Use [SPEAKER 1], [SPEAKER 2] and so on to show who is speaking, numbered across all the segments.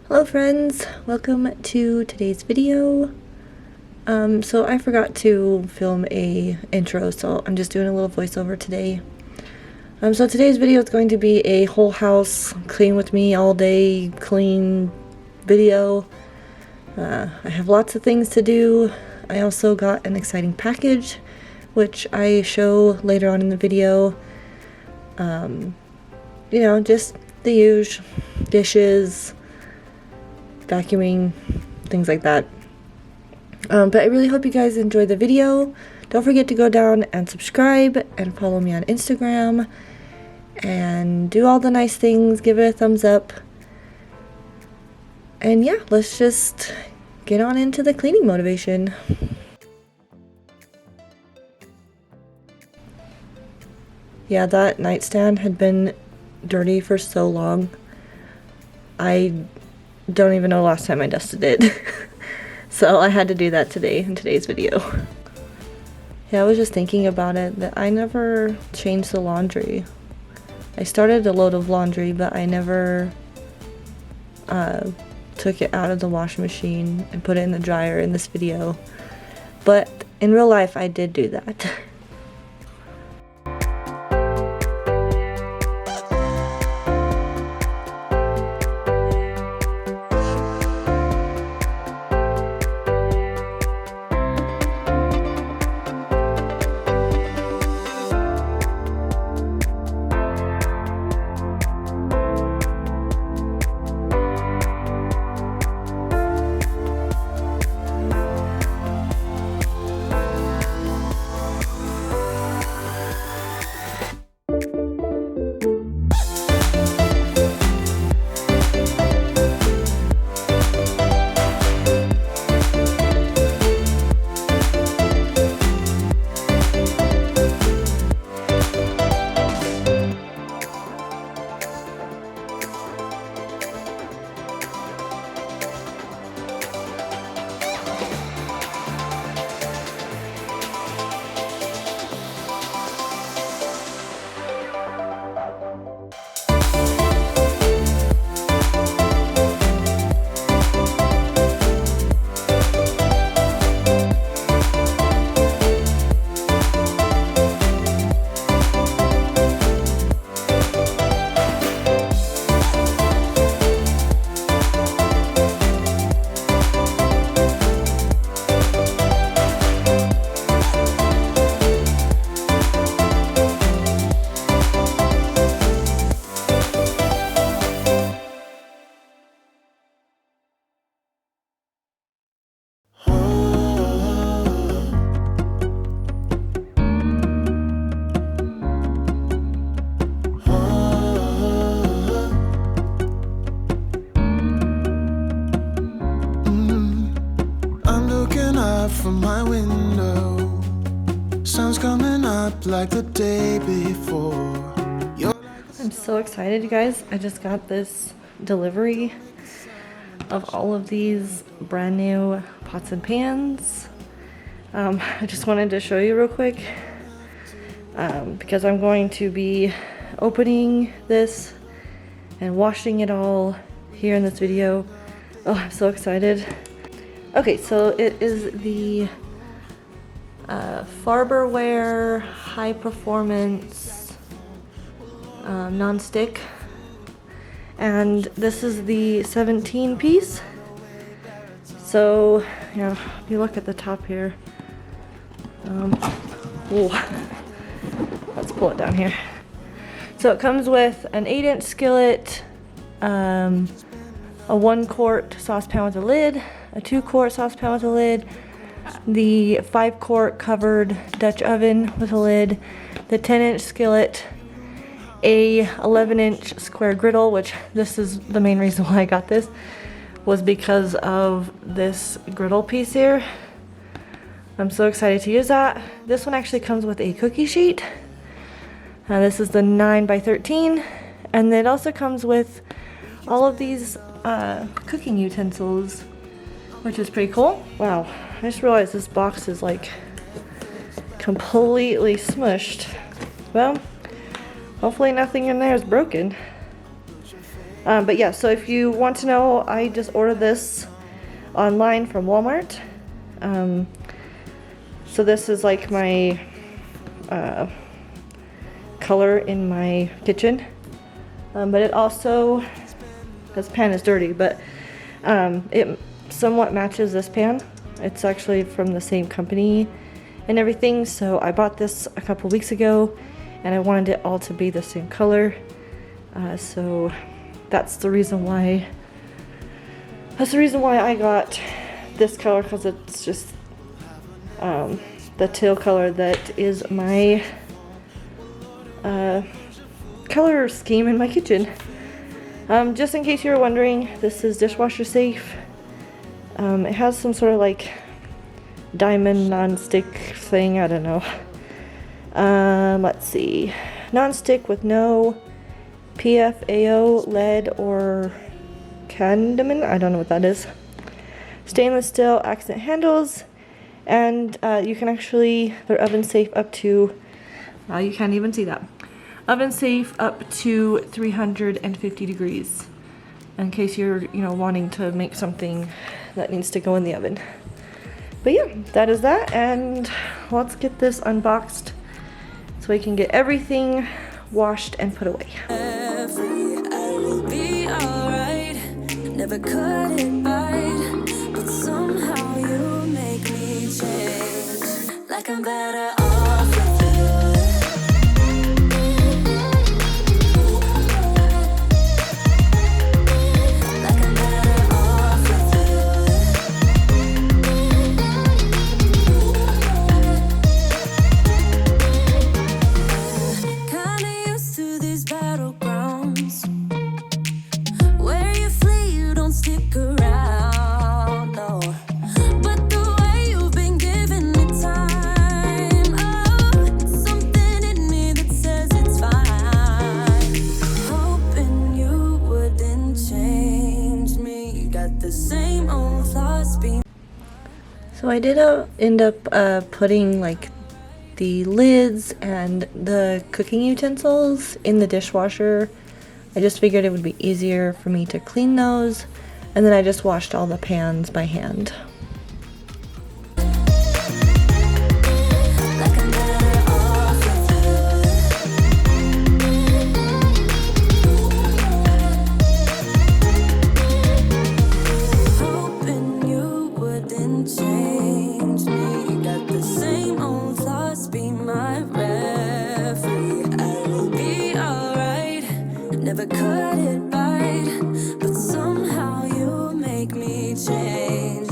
[SPEAKER 1] Hello friends, welcome to today's video. So I forgot to film a intro, so I'm just doing a little voiceover today. So today's video is going to be a whole house clean with me all day clean video. I have lots of things to do. I also got an exciting package, which I show later on in the video. You know, just the usual dishes, vacuuming, things like that. But I really hope you guys enjoy the video. Don't forget to go down and subscribe and follow me on Instagram and do all the nice things. Give it a thumbs up. And yeah, let's just get on into the cleaning motivation. Yeah, that nightstand had been dirty for so long. I don't even know the last time I dusted it. So I had to do that today in today's video. Yeah, I was just thinking about it, that I never changed the laundry. I started a load of laundry, but I never took it out of the washing machine and put it in the dryer in this video. But in real life, I did do that.
[SPEAKER 2] From my window, sun's coming up like the day before.
[SPEAKER 1] I'm so excited, you guys. I just got this delivery of all of these brand new pots and pans. I just wanted to show you real quick because I'm going to be opening this and washing it all here in this video. Oh, I'm so excited. Okay, so it is the Farberware High Performance Non-Stick, and this is the 17 piece. So, yeah, if you look at the top here, let's pull it down here. So it comes with an 8-inch skillet, a 1-quart saucepan with a lid, a 2-quart saucepan with a lid, the 5-quart covered Dutch oven with a lid, the 10-inch skillet, a 11-inch square griddle, which this is the main reason why I got this, was because of this griddle piece here. I'm so excited to use that. This one actually comes with a cookie sheet. This is the 9x13, and it also comes with all of these cooking utensils, which is pretty cool. Wow, I just realized this box is like completely smushed. Well, hopefully nothing in there is broken. But yeah, so if you want to know, I just ordered this online from Walmart. So this is like my color in my kitchen. But it also, this pan is dirty, but it somewhat matches this pan. It's actually from the same company and everything. So I bought this a couple weeks ago and I wanted it all to be the same color. So that's the reason why I got this color, because it's just the teal color that is my color scheme in my kitchen. Just in case you were wondering, this is dishwasher safe. It has some sort of like diamond non-stick thing, I don't know. Let's see, non-stick with no PFAO, lead, or cadmium, I don't know what that is. Stainless steel accent handles, and you can actually, they're oven safe up to, you can't even see that. Oven safe up to 350 degrees, in case you're, wanting to make something that needs to go in the oven. But yeah, that is that, and let's get this unboxed so we can get everything washed and put away.
[SPEAKER 3] I will be alright. Never cut it right, but somehow you make me change. Like I'm better off with you. Like I'm better off with you. Kinda used to these battlegrounds where you flee, you don't stick around, no. But the way you've been giving me time, oh, it's something in me that says it's fine. Hoping you wouldn't change me. You got the same old flaws being.
[SPEAKER 1] So I did end up putting like the lids and the cooking utensils in the dishwasher. I just figured it would be easier for me to clean those, and then I just washed all the pans by hand.
[SPEAKER 3] Like I'm better off with you. Hoping you wouldn't change me. You got the same old flaws, be my referee. I will be alright. Never cut it right, but somehow you make me change.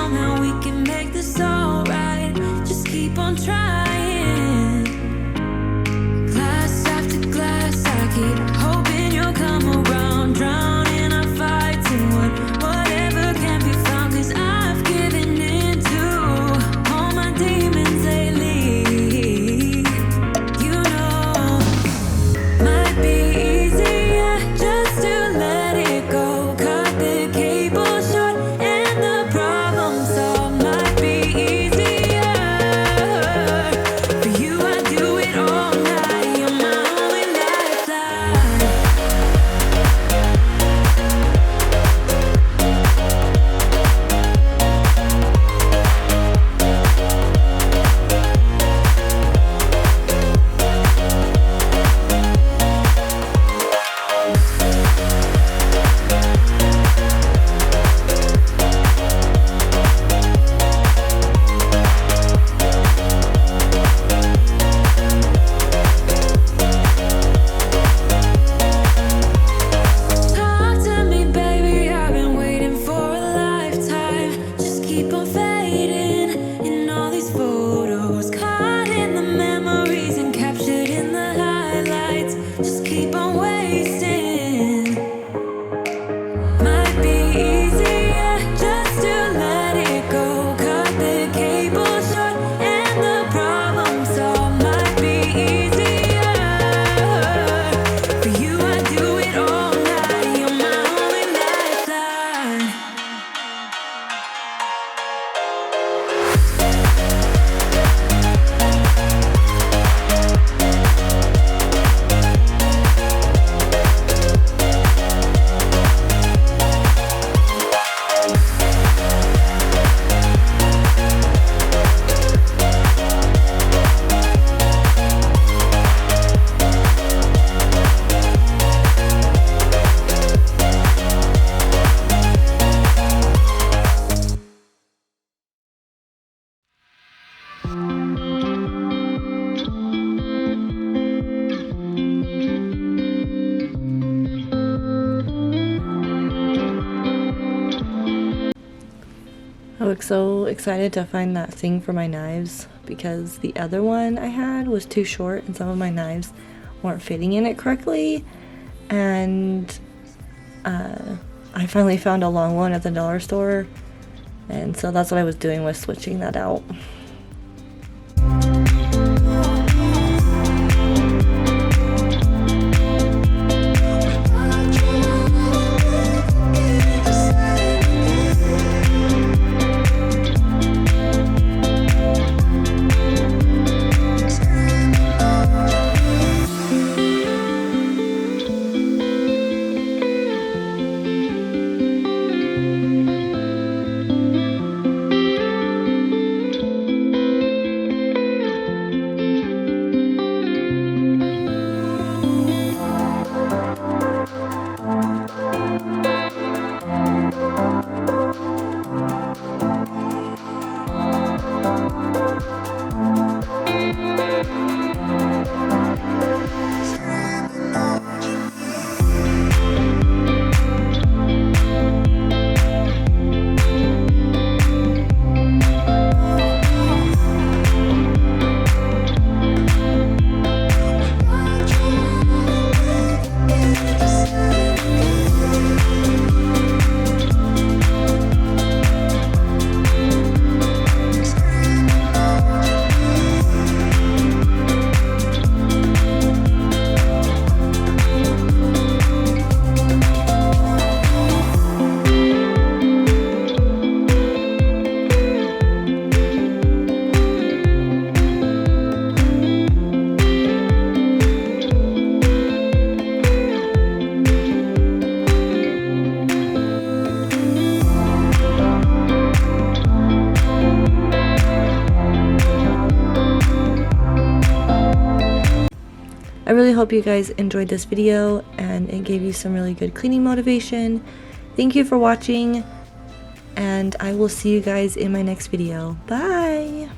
[SPEAKER 3] somehow we can make this alright. Just keep on trying. Glass after glass, I keep hoping you'll come around. Drowning our fights and whatever can be found. 'Cause I've given in to all my demons lately. You know, might be easier just to let it go. Cut the cable short and the problem solved. Might be easier for you. I do it all night. You're my only lifeline. Talk to me, baby. I've been waiting for a lifetime. Just keep on fading in all these photos, caught in the memories and captured in the highlights. Just keep on wasting. Might be easier just to let it go. Cut the cable short and the problem solved. Might be easier for you. I do it all night. You're my only lifeline.
[SPEAKER 1] I was so excited to find that thing for my knives because the other one I had was too short and some of my knives weren't fitting in it correctly, and I finally found a long one at the dollar store, and so that's what I was doing, was switching that out. I really hope you guys enjoyed this video and it gave you some really good cleaning motivation. Thank you for watching, and I will see you guys in my next video. Bye!